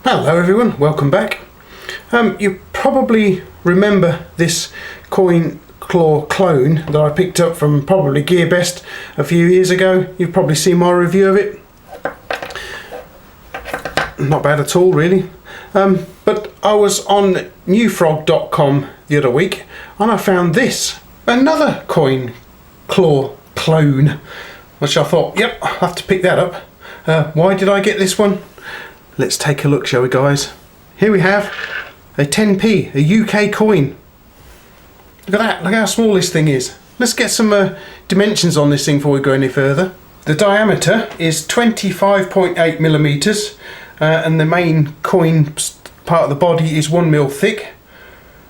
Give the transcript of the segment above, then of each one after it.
Hello everyone, welcome back. You probably remember this coin claw clone that I picked up from probably GearBest a few years ago. You've probably seen my review of it. Not bad at all really. But I was on newfrog.com the other week and I found this, another coin claw clone, which I thought, yep, I'll have to pick that up. Why did I get this one? Let's take a look, shall we guys? Here we have a 10p, a UK coin. Look at that, look how small this thing is. Let's get some dimensions on this thing before we go any further. The diameter is 25.8 millimeters and the main coin part of the body is 1 mil thick.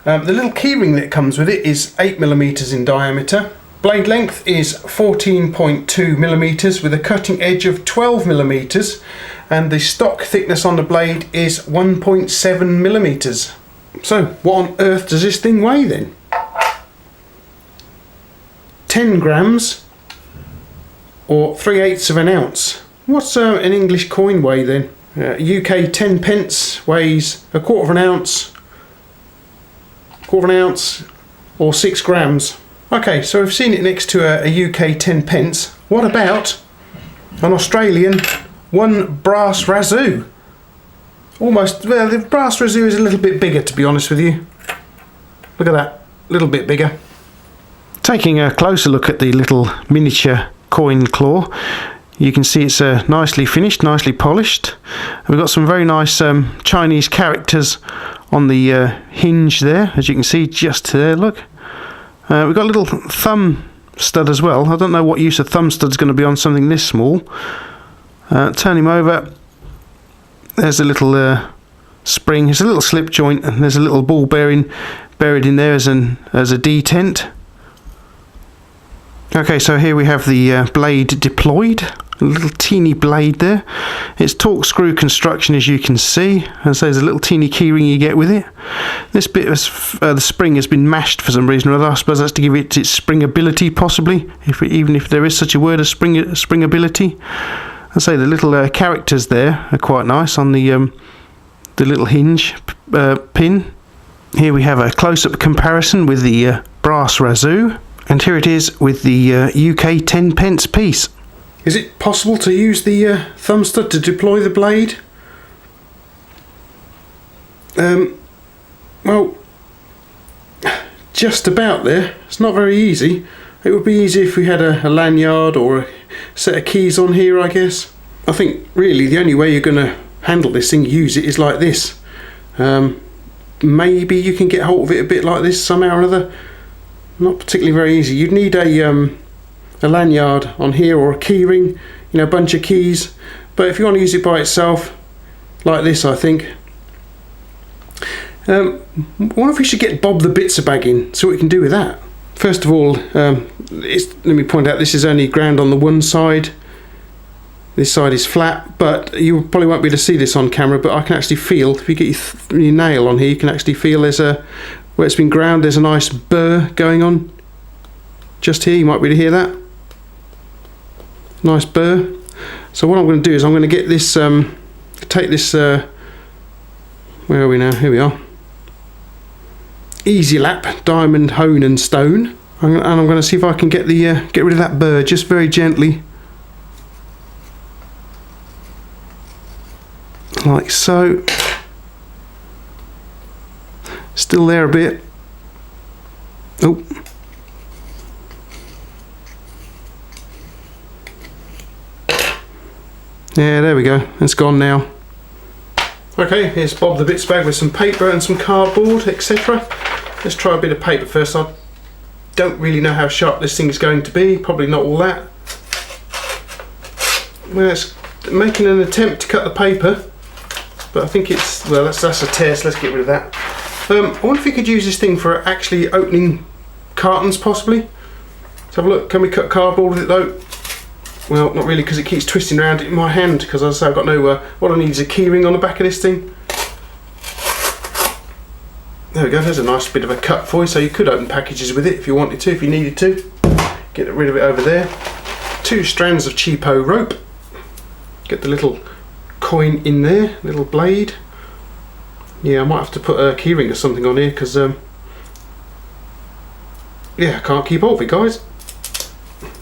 The little keyring that comes with it is 8 millimeters in diameter. Blade length is 14.2 millimeters with a cutting edge of 12 millimeters, and the stock thickness on the blade is 1.7 millimeters. So what on earth does this thing weigh then? 10 grams or 3/8 of an ounce. What's an English coin weigh then? UK 10 pence weighs a quarter of an ounce or 6 grams. Okay, so we've seen it next to a UK 10 pence. What about an Australian 1 brass razoo? Almost, well, the brass razoo is a little bit bigger, to be honest with you. Look at that, a little bit bigger. Taking a closer look at the little miniature coin claw, you can see it's nicely finished, nicely polished. We've got some very nice Chinese characters on the hinge there, as you can see just there, look. We've got a little thumb stud as well. I don't know what use a thumb stud's going to be on something this small. Turn him over. There's a little spring. There's a little slip joint and there's a little ball bearing buried in there as a detent. Okay, so here we have the blade deployed. A little teeny blade there. It's torque screw construction, as you can see, and so there's a little teeny keyring you get with it. This bit of the spring has been mashed for some reason or other. I suppose that's to give it its springability, possibly, even if there is such a word as springability. I say the little characters there are quite nice on the little hinge pin. Here we have a close-up comparison with the brass razoo, and here it is with the UK 10 pence piece. Is it possible to use the thumb stud to deploy the blade? Well, just about there. It's not very easy. It would be easy if we had a lanyard or a set of keys on here, I guess. I think really the only way you're going to handle this thing, use it, is like this. Maybe you can get hold of it a bit like this somehow or other. Not particularly very easy. You'd need a lanyard on here or a keyring, you know, a bunch of keys. But if you want to use it by itself, like this, I think. I wonder if we should get Bob the Bitzer bag in, see what we can do with that. First of all, let me point out this is only ground on the one side. This side is flat, but you probably won't be able to see this on camera, but I can actually feel, if you get your nail on here, you can actually feel there's where it's been ground, there's a nice burr going on. Just here, you might be able to hear that. Nice burr. So what I'm going to do is I'm going to get this, take this, where are we now? Here we are. Easy Lap diamond hone and stone, and I'm going to see if I can get get rid of that burr just very gently, like so. Still there a bit. Oh. Yeah, there we go. It's gone now. Okay, here's Bob the Bits bag with some paper and some cardboard, etc. Let's try a bit of paper first. I don't really know how sharp this thing is going to be. Probably not all that. Well, it's making an attempt to cut the paper, but I think it's, well, that's a tear, so let's get rid of that. I wonder if we could use this thing for actually opening cartons, possibly. Let's have a look. Can we cut cardboard with it though? Well, not really, because it keeps twisting around in my hand, because as I say, I've got no, what I need is a keyring on the back of this thing. There we go, there's a nice bit of a cut for you, so you could open packages with it if you wanted to, if you needed to. Get rid of it over there. 2 strands of cheapo rope. Get the little coin in there, little blade. Yeah, I might have to put a keyring or something on here because yeah, I can't keep hold of it, guys.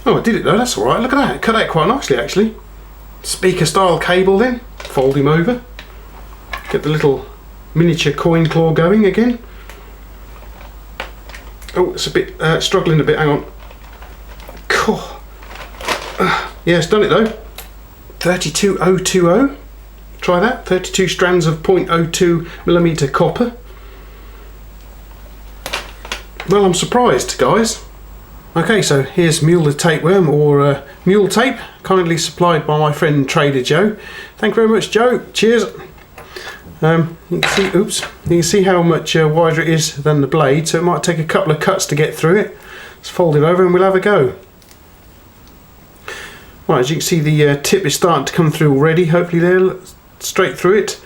Oh, I did it though, that's alright. Look at that, it cut out quite nicely actually. Speaker style cable then, fold him over. Get the little miniature coin claw going again. Oh, it's a bit struggling a bit, hang on. Yeah, it's done it though. 32020. Try that. 32 strands of 0.02mm copper. Well, I'm surprised, guys. Okay, so here's Mule tapeworm, or mule tape, kindly supplied by my friend Trader Joe. Thank you very much, Joe. Cheers. You can see, oops, you can see how much wider it is than the blade, so it might take a couple of cuts to get through it. Let's fold it over and we'll have a go. Right, as you can see, the tip is starting to come through already. Hopefully there, straight through it.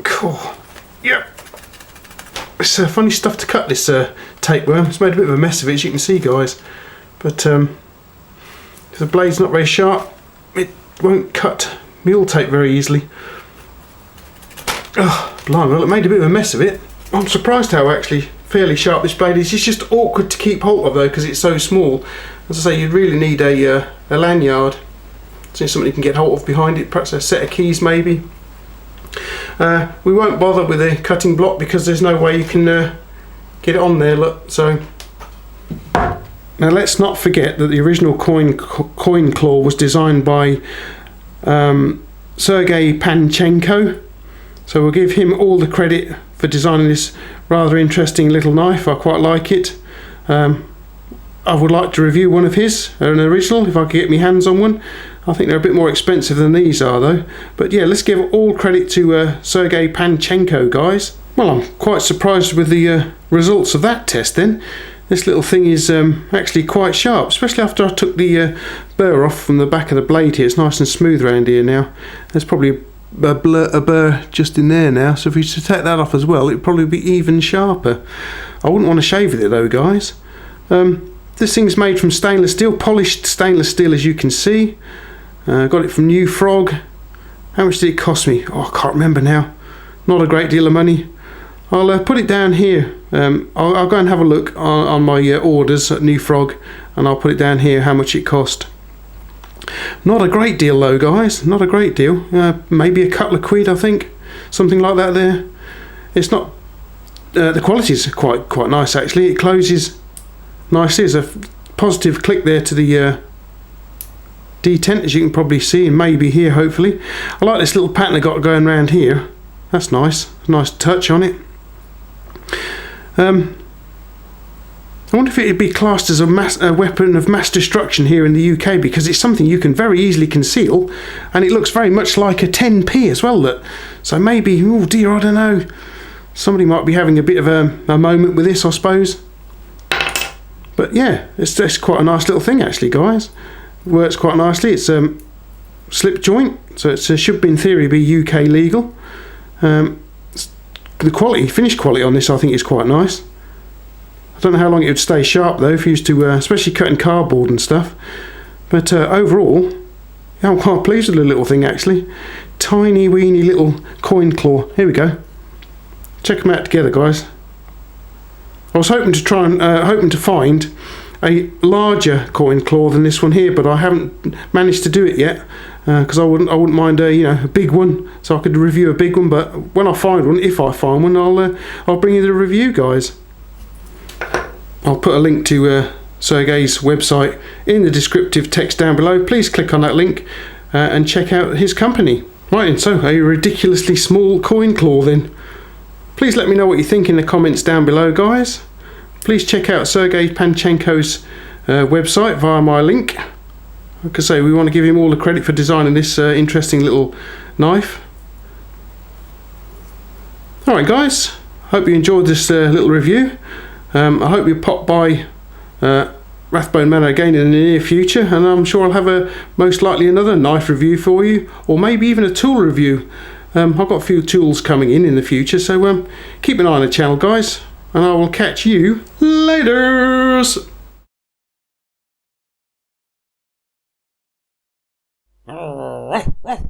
Cool. Yep. It's funny stuff to cut, this tapeworm. It's made a bit of a mess of it, as you can see, guys. But if the blade's not very sharp, it won't cut mule tape very easily. Oh, blimey, well, it made a bit of a mess of it. I'm surprised how actually fairly sharp this blade is. It's just awkward to keep hold of though because it's so small. As I say, you'd really need a lanyard, so something you can get hold of behind it, perhaps a set of keys maybe. We won't bother with a cutting block because there's no way you can get it on there, look. So now let's not forget that the original coin claw was designed by Sergei Panchenko, so we'll give him all the credit for designing this rather interesting little knife. I quite like it. I would like to review one of his, an original, if I could get my hands on one. I think they're a bit more expensive than these are though. But yeah, let's give all credit to Sergei Panchenko, guys. Well, I'm quite surprised with the results of that test then. This little thing is actually quite sharp, especially after I took the burr off from the back of the blade here. It's nice and smooth around here now. There's probably a burr just in there now, so if we should take that off as well, it'd probably be even sharper. I wouldn't want to shave with it though, guys. This thing's made from stainless steel, polished stainless steel, as you can see. Got it from New Frog. How much did it cost me? Oh, I can't remember now. Not a great deal of money. I'll put it down here. I'll go and have a look on my orders at New Frog, and I'll put it down here how much it cost. Not a great deal though, guys. Not a great deal. Maybe a couple of quid, I think. Something like that there. It's not... the quality is quite nice actually. It closes nicely. There's a positive click there to the detent, as you can probably see, and maybe here hopefully. I like this little pattern I got going around here. That's nice. Nice touch on it. I wonder if it would be classed as a weapon of mass destruction here in the UK, because it's something you can very easily conceal, and it looks very much like a 10p as well. So maybe, oh dear, I don't know. Somebody might be having a bit of a moment with this, I suppose. But yeah, it's quite a nice little thing actually, guys. Works quite nicely. It's slip joint, so it should be in theory be UK legal. The quality, finish quality on this, I think is quite nice. I don't know how long it would stay sharp though if you used to, especially cutting cardboard and stuff. But overall, yeah, I'm quite pleased with the little thing actually. Tiny weeny little coin claw. Here we go. Check them out together, guys. I was hoping to try and hoping to find a larger coin claw than this one here, but I haven't managed to do it yet because I wouldn't mind a big one, so I could review a big one. But when I find one, if I find one, I'll bring you the review, guys. I'll put a link to Sergei's website in the descriptive text down below. Please click on that link and check out his company. Right, and so a ridiculously small coin claw then. Please let me know what you think in the comments down below, guys. Please check out Sergei Panchenko's website via my link. Like I say, we want to give him all the credit for designing this interesting little knife. Alright guys, hope you enjoyed this little review. I hope you pop by Rathbone Manor again in the near future, and I'm sure I'll have most likely another knife review for you, or maybe even a tool review. I've got a few tools coming in the future, so keep an eye on the channel, guys, and I will catch you later. Ruff, ruff.